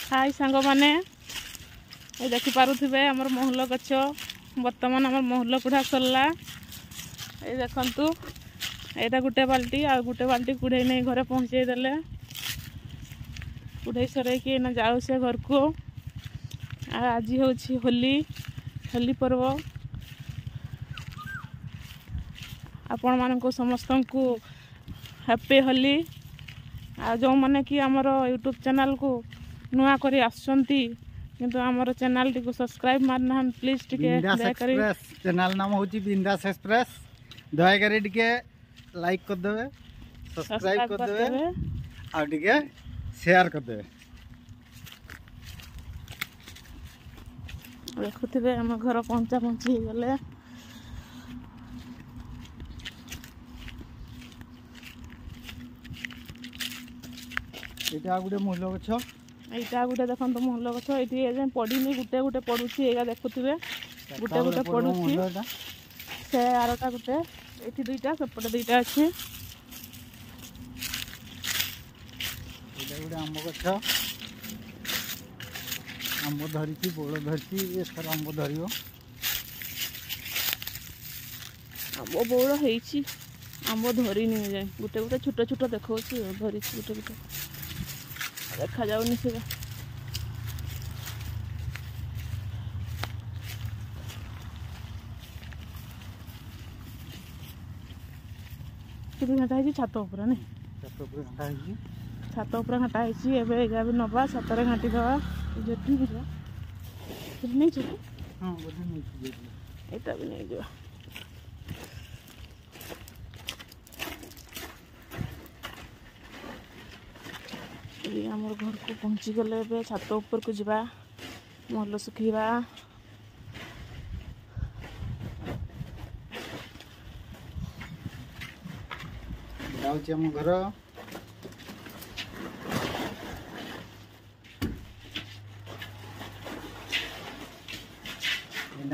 हाय सांग माने ये देखि पारुथिबे हमर महल गछ वर्तमान हमर महल कुढ़ा सरला। ये देखंतु एटा गुटे बाल्टी आ गुटे बाल्टी कुढ़े नहीं घरे पहुँचे देले। कुढ़े सरे कि ना जाऊ से घर को। आज होछि होली होली पर्व। आपण मानको समस्त को हैप्पी होली। आ जो माने कि हमर यूट्यूब चैनल को नुआ करी आसुचंती किंतु हमर चैनल टी को सब्सक्राइब मारना प्लीज टिके दया करी। चैनल नाम होची बिंदास एक्सप्रेस। दया करी टिके लाइक कर देबे, सब्सक्राइब कर देबे आ टिके शेयर कर देबे। देखुथिबे हम घर पहुंचा पहुंची गले। एटा गुटे महल गछ। एटा गुटे देखन तो महल गछ। एटी ए पड़ीनी गुटे गुटे पड़ुची। एगा देखुथिबे गुटे गुटे पड़ुची। से आरटा गुटे एटी दुईटा सेपटे दुईटा अछि। एटा गुटे आंब गछ। आंब धरिची बोल धरिची ए सर आंब धरियो। आंब बोल हेइची आंब धरी नहीं जाए। गुटे गुटे छोट छोट देखौची धरिची गुटे गुटे देखा जाऊनी सीधा। कितनी घंटा है छात ऊपर नहीं छात ऊपर घंटा है। एबे एगा भी नबा छातरे घाटी दवा जेठी भी नहीं छ। हां बोली नहीं एटा भी नहीं जो। आमर घर को पहुँची गले। छात ऊपर को जावा महल सुखा। आम घर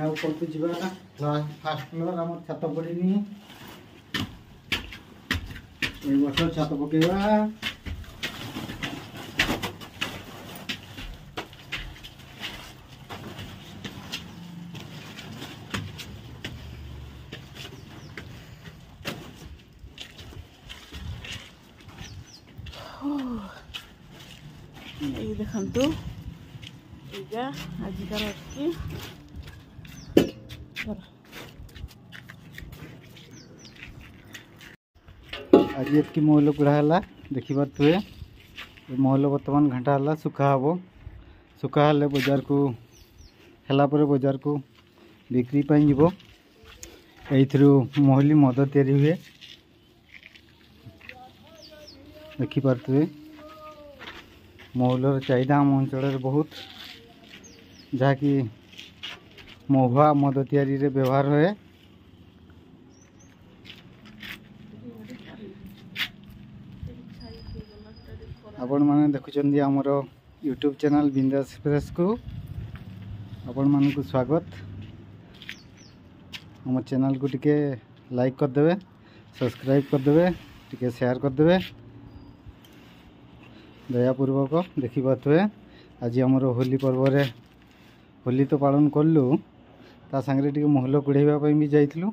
ऊपर जावा। फास्ट फ्लोर आम छात पड़नी ए वर्ष छात पकेवा। ये देखंतु एगा आजिकार अच्छी आज ये महल कुड़ा है देखी पारे। महल बर्तमान घंटा है सुखा हम। सुखा हेले बजार को हेला पर बजार को बिक्री पाई जीव। एइथरु महली मद तैयारी हुए देखी पारे। महलर चाहिदा आम अंचल बहुत जहाँकि महुआ मद तैयारी रे व्यवहार हुए। आपण माने देखुचंदी हमर यूट्यूब चैनल बिंदास एक्सप्रेस को आपण मान को स्वागत। हम चैनल को टिके लाइक कर देवे, सब्सक्राइब कर देवे, टिके शेयर कर देवे दयापूर्वक। देखी पारे आज आमर होली पर्व रे होली तो पालन कलु ता संगे टिके महल कुड़ेबा भी जाइलु।